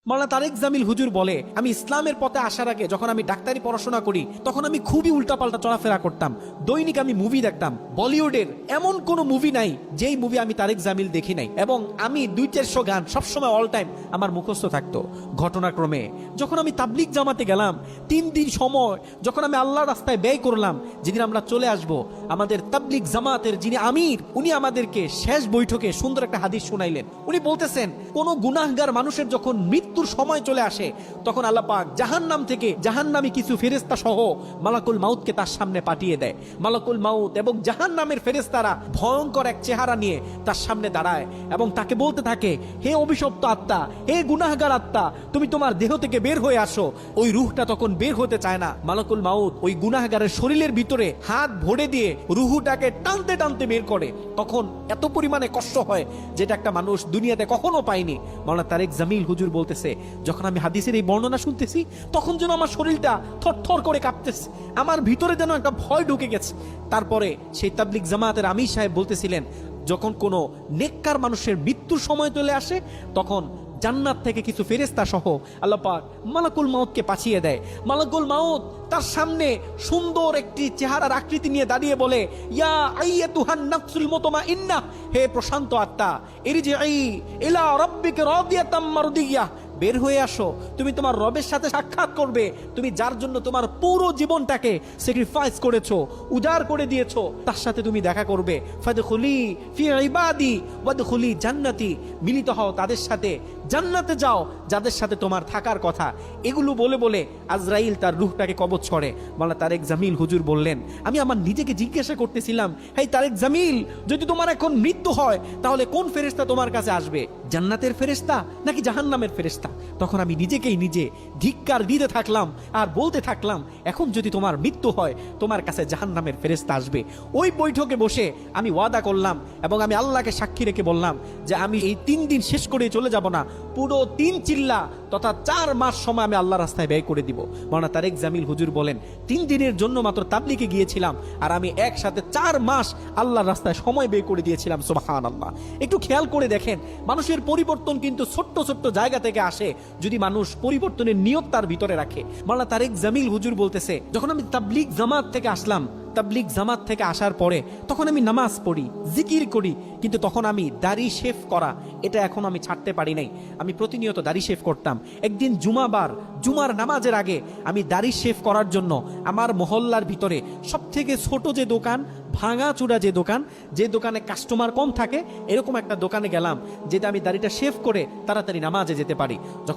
মাওলানা তারেক জামিল হুজুর বলে, আমি ইসলামের পথে আসার আগে যখন আমি ডাক্তারি পড়াশোনা করি তখন আমি খুবই উল্টাপাল্টা চলাফেরা করতাম। দৈনিক আমি মুভি দেখতাম। বলিউডের এমন কোন মুভি নাই যেই মুভি আমি তারেক জামিল দেখি নাই, এবং আমি 200-400 গান সবসময় অল টাইম আমার মুখস্থ থাকতো। ঘটনাক্রমে যখন আমি তাবলিগ জামাতে গেলাম, 3 দিন সময় যখন আমি আল্লাহর রাস্তায় ব্যয় করলাম, যেদিন আমরা চলে আসব, আমাদের তাবলিগ জামাতের যিনি আমির, উনি আমাদেরকে শেষ বৈঠকে সুন্দর একটা হাদিস শুনাইলেন। উনি বলতেছেন, কোন গুনাহগার মানুষের যখন মৃত্যুর সময় চলে আসে তখন আল্লাহ পাক জাহান্নাম থেকে জাহান্নামী কিছু ফেরেশতা সহ মালাকুল মাউতকে তার সামনে পাঠিয়ে দেয়। মালাকুল মাউত এবং জাহান্নামের ফেরেশতারা ভয়ঙ্কর এক চেহারা নিয়ে তার সামনে দাঁড়ায় এবং তাকে বলতে থাকে, হে অভিশপ্ত আত্মা, হে গুনাহগার আত্মা, তুমি তোমার দেহ থেকে বের হয়ে আসো। ওই রুহটা তখন বের হতে চায় না। মালাকুল মাউত ওই গুনাহগারের শরীরের ভিতরে হাত ভরে দিয়ে রুহুটাকে টানতে টানতে বের করে। তখন এত পরিমাণে কষ্ট হয় যেটা একটা মানুষ দুনিয়াতে কখনো পায়নি। মাওলানা তারেক জামিল হুজুর বলতেছে, যখন আমি হাদিসের এই বর্ণনা শুনতেছি তখন যেন আমার শরীরটা থরথর করে কাঁপতেছে, আমার ভিতরে যেন একটা ভয় ঢুকে গেছে। তারপরে সেই তাবলিগ জামাতের আমির সাহেব বলতেছিলেন, যখন কোনো নেককার মানুষের মৃত্যুর সময় চলে আসে তখন জান্নাত থেকে কিছু ফেরেশতা সহ আল্লাহ পাক মালাকুল মাউতকে পাঠিয়ে দেয়। মালাকুল মাউত তার সামনে সুন্দর একটি চেহারার আকৃতি নিয়ে দাঁড়িয়ে বলে, ইয়া আইয়াতুহান নাফসুল মুতমাইন্নাহ, হে প্রশান্ত আত্মা, ইরজিই ইলা রাব্বিকা রাদিয়াতাম মারদিয়াহ, বের হয়ে আসো, তুমি তোমার রবের সাথে সাক্ষাৎ করবে। তুমি যার জন্য তোমার পুরো জীবনটাকে স্যাক্রিফাইস করেছো, উজাড় করে দিয়েছো, তার সাথে তুমি দেখা করবে। ফাদখুলি ফি ইবাদি ওয়াদখুলি জান্নাতি, মিলিত হও তাদের সাথে, জান্নাতে যাও যাদের সাথে তোমার থাকার কথা। এগুলো বলে বলে আজরাইল তার রূহটাকে কবজ করে। মাওলানা তারেক জামিল হুজুর বললেন, আমি আমার নিজেকে জিজ্ঞাসা করতেছিলাম, হে তারেক জামিল, যদি তোমার এখন মৃত্যু হয় তাহলে কোন ফেরেশতা তোমার কাছে আসবে, জান্নাতের ফেরেশতা নাকি জাহান্নামের ফেরেশতা? তখন আমি নিজেকেই নিজে ধিক্কার দিতে থাকলাম আর বলতে থাকলাম, এখন যদি তোমার মৃত্যু হয় তোমার কাছে জাহান্নামের ফেরেশতা আসবে। ওই বৈঠকে বসে আমি ওয়াদা করলাম এবং আমি আল্লাহকে সাক্ষী রেখে বললাম যে আমি এই 3 দিন শেষ করে চলে যাব না, পুরো 3 চিল্লা তথা 4 মাস সময় আমি আল্লাহর রাস্তায় ব্যয় করে দিব। মাওলানা তারেক জামিল হুজুর বলেন, 3 দিনের জন্য মাত্র তাবলিগে গিয়েছিলাম আর আমি একসাথে 4 মাস আল্লাহর রাস্তায় সময় ব্যয় করে দিয়েছিলাম। সুবহানাল্লাহ। একটু খেয়াল করে দেখেন, মানুষের পরিবর্তন কিন্তু ছোট্ট ছোট্ট জায়গা থেকে আসে যদি মানুষ পরিবর্তনের নিয়ত তার ভিতরে রাখে। মাওলানা তারেক জামিল হুজুর বলতেছে, যখন আমি তাবলিগ জামাত থেকে আসলাম, তাবলিগ জামাত থেকে আসার পরে তখন আমি নামাজ পড়ি, জিকির করি, কিন্তু তখন আমি দাড়ি শেভ করা এটা এখন আমি ছাড়তে পারি নাই। আমি প্রতিনিয়ত দাড়ি শেভ করতাম। একদিন জুমার নামাজের আগে আমি দাড়ি শেভ করার জন্য আমার মহল্লার ভিতরে সবথেকে ছোট যে দোকান, ভাঙাচুরা যে দোকানে কাস্টমার কম থাকে, এরকম একটা দোকানে গেলাম যেটা আমি দাড়িটা শেভ করে তাড়াতাড়ি নামাজে যেতে পারি। যখন